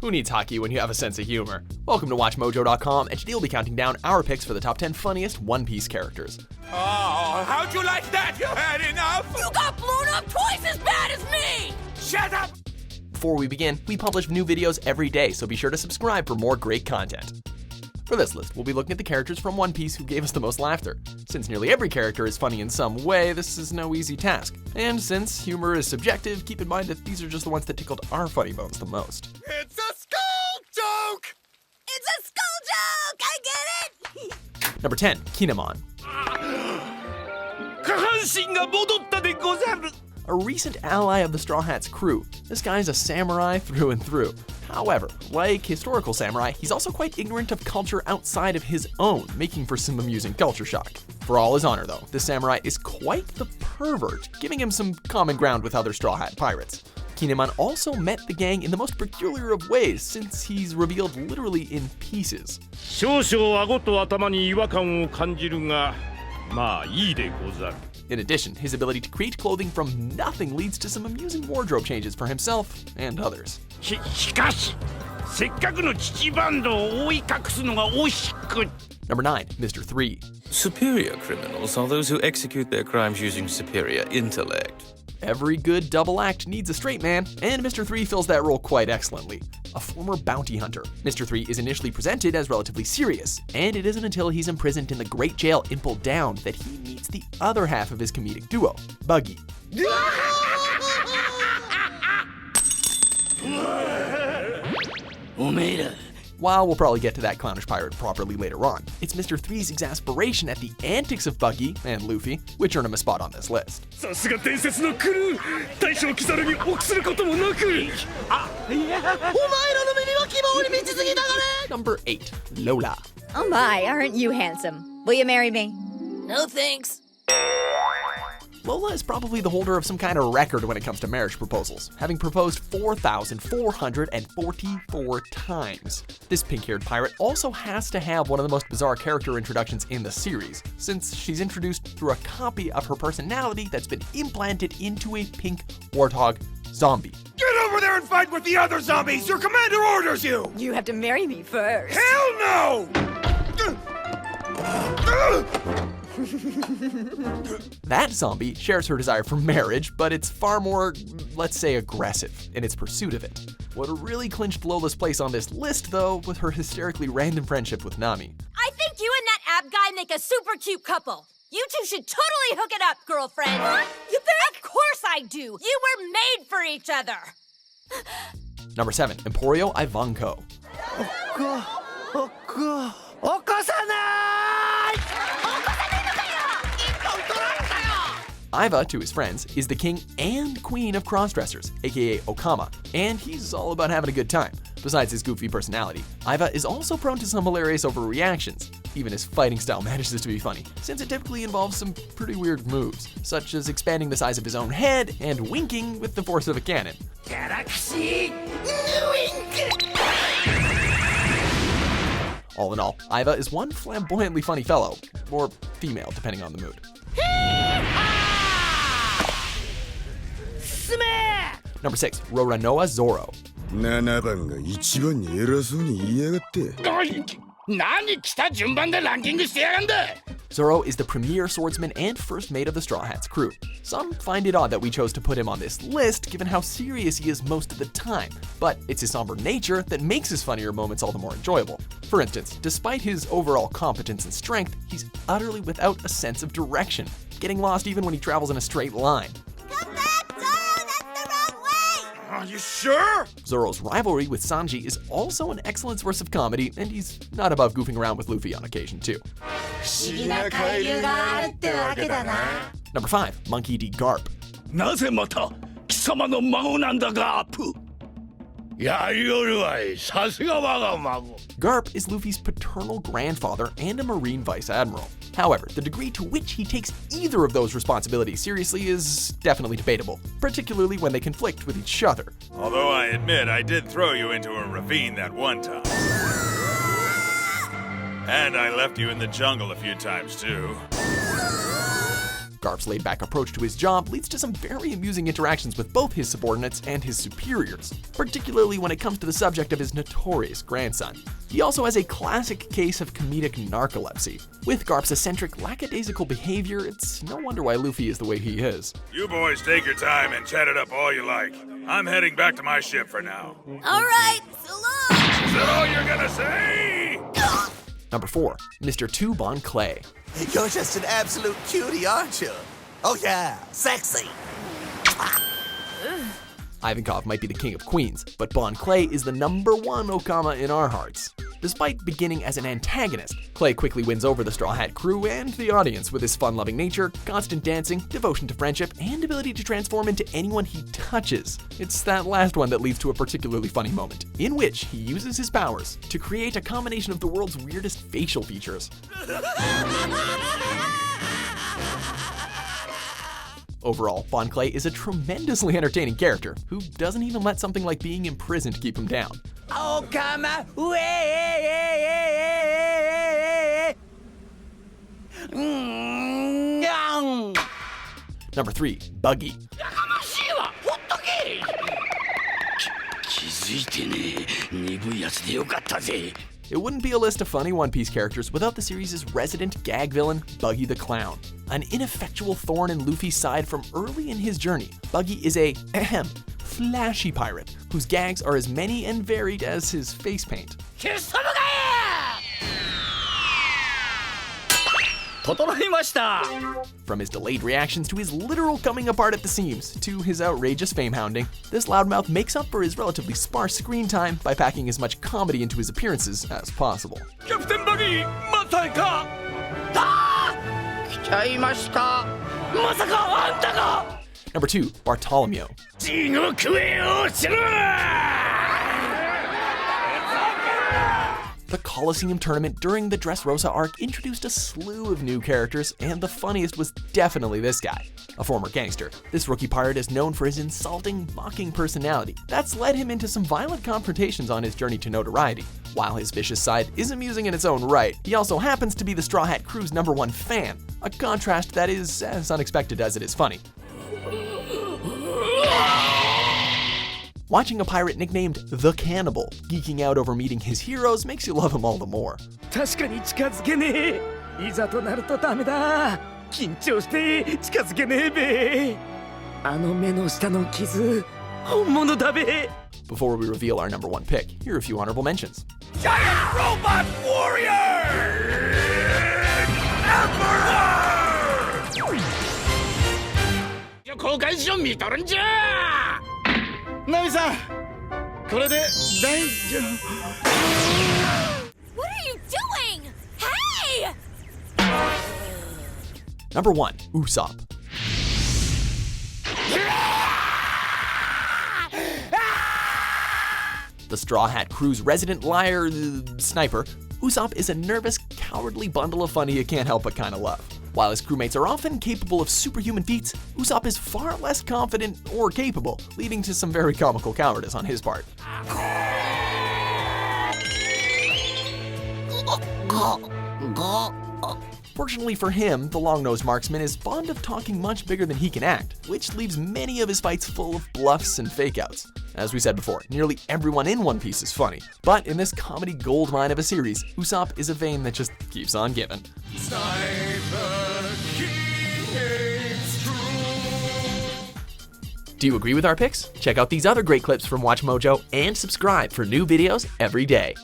Who needs hockey when you have a sense of humor? Welcome to WatchMojo.com, and today we'll be counting down our picks for the top 10 funniest One Piece characters. Oh, how'd you like that? You had enough? You got blown up twice as bad as me! Shut up! Before we begin, we publish new videos every day, so be sure to subscribe for more great content. For this list, we'll be looking at the characters from One Piece who gave us the most laughter. Since nearly every character is funny in some way, this is no easy task. And since humor is subjective, keep in mind that these are just the ones that tickled our funny bones the most. It's a skull joke! It's a skull joke! I get it! Number 10, Kinemon. A recent ally of the Straw Hats crew, this guy's a samurai through and through. However, like historical samurai, he's also quite ignorant of culture outside of his own, making for some amusing culture shock. For all his honor though, this samurai is quite the pervert, giving him some common ground with other Straw Hat pirates. Kinemon also met the gang in the most peculiar of ways, since he's revealed literally in pieces. In addition, his ability to create clothing from nothing leads to some amusing wardrobe changes for himself and others. Number 9, Mr. 3. Superior criminals are those who execute their crimes using superior intellect. Every good double act needs a straight man, and Mr. 3 fills that role quite excellently. A former bounty hunter, Mr. 3 is initially presented as relatively serious, and it isn't until he's imprisoned in the Great Jail Impel Down that he meets the other half of his comedic duo, Buggy. While we'll probably get to that clownish pirate properly later on, it's Mr. 3's exasperation at the antics of Buggy and Luffy which earn him a spot on this list. Number 8, Lola. Oh my, aren't you handsome? Will you marry me? No thanks. Lola is probably the holder of some kind of record when it comes to marriage proposals, having proposed 4,444 times. This pink-haired pirate also has to have one of the most bizarre character introductions in the series, since she's introduced through a copy of her personality that's been implanted into a pink warthog zombie. Get over there and fight with the other zombies! Your commander orders you! You have to marry me first. Hell no! That zombie shares her desire for marriage, but it's far more, let's say, aggressive in its pursuit of it. What really clinched Lola's place on this list, though, was her hysterically random friendship with Nami. I think you and that ab guy make a super cute couple. You two should totally hook it up, girlfriend. What? You think? Of course I do. You were made for each other. Number 7, Emporio Ivankov. Iva, to his friends, is the king and queen of crossdressers, aka Okama, and he's all about having a good time. Besides his goofy personality, Iva is also prone to some hilarious overreactions. Even his fighting style manages to be funny, since it typically involves some pretty weird moves, such as expanding the size of his own head and winking with the force of a cannon. All in all, Iva is one flamboyantly funny fellow, or female, depending on the mood. Number 6, Roronoa Zoro. 7番が一番に偉そうに言いやがって。何来た順番でランキングしてやがんだ! Zoro is the premier swordsman and first mate of the Straw Hats crew. Some find it odd that we chose to put him on this list given how serious he is most of the time, but it's his somber nature that makes his funnier moments all the more enjoyable. For instance, despite his overall competence and strength, he's utterly without a sense of direction, getting lost even when he travels in a straight line. Come back, Zoro! That's the wrong way! Are you sure? Zoro's rivalry with Sanji is also an excellent source of comedy, and he's not above goofing around with Luffy on occasion too. Number 5, Monkey D. Garp. なぜまた貴様の孫なんだガープ! やりおるわい、さすが我が孫. Garp is Luffy's paternal grandfather and a Marine Vice Admiral. However, the degree to which he takes either of those responsibilities seriously is definitely debatable, particularly when they conflict with each other. Although I admit I did throw you into a ravine that one time. And I left you in the jungle a few times too. Garp's laid-back approach to his job leads to some very amusing interactions with both his subordinates and his superiors, particularly when it comes to the subject of his notorious grandson. He also has a classic case of comedic narcolepsy. With Garp's eccentric, lackadaisical behavior, it's no wonder why Luffy is the way he is. You boys take your time and chat it up all you like. I'm heading back to my ship for now. All right, so long! Is that all you're gonna say? Number 4, Mr. Tu Bon Clay. You're just an absolute cutie, aren't you? Oh yeah, sexy. Ivankov might be the king of queens, but Bon Clay is the number 1 Okama in our hearts. Despite beginning as an antagonist, Clay quickly wins over the Straw Hat crew and the audience with his fun-loving nature, constant dancing, devotion to friendship, and ability to transform into anyone he touches. It's that last one that leads to a particularly funny moment, in which he uses his powers to create a combination of the world's weirdest facial features. Overall, Bon Clay is a tremendously entertaining character who doesn't even let something like being imprisoned keep him down. Okama, Number 3, Buggy. It wouldn't be a list of funny One Piece characters without the series' resident gag villain, Buggy the Clown. An ineffectual thorn in Luffy's side from early in his journey, Buggy is a flashy pirate whose gags are as many and varied as his face paint. From his delayed reactions to his literal coming apart at the seams to his outrageous fame hounding, this loudmouth makes up for his relatively sparse screen time by packing as much comedy into his appearances as possible. Captain Buggy, Matai-ka! Number 2, Bartolomeo. The Colosseum tournament during the Dressrosa arc introduced a slew of new characters, and the funniest was definitely this guy. A former gangster, this rookie pirate is known for his insulting, mocking personality that's led him into some violent confrontations on his journey to notoriety. While his vicious side is amusing in its own right, he also happens to be the Straw Hat crew's number 1 fan, a contrast that is as unexpected as it is funny. Watching a pirate nicknamed The Cannibal geeking out over meeting his heroes makes you love him all the more. Before we reveal our number 1 pick, here are a few honorable mentions. Giant robot warrior! Emperor! 公開しろ見とるんじゃナミさんこれで大丈夫 What are you doing? Hey! Number 1, Usopp. The Straw Hat crew's resident liar sniper, Usopp is a nervous, cowardly bundle of funny you can't help but kinda love. While his crewmates are often capable of superhuman feats, Usopp is far less confident or capable, leading to some very comical cowardice on his part. Fortunately for him, the long-nosed marksman is fond of talking much bigger than he can act, which leaves many of his fights full of bluffs and fake-outs. As we said before, nearly everyone in One Piece is funny, but in this comedy goldmine of a series, Usopp is a vein that just keeps on giving. Do you agree with our picks? Check out these other great clips from WatchMojo and subscribe for new videos every day.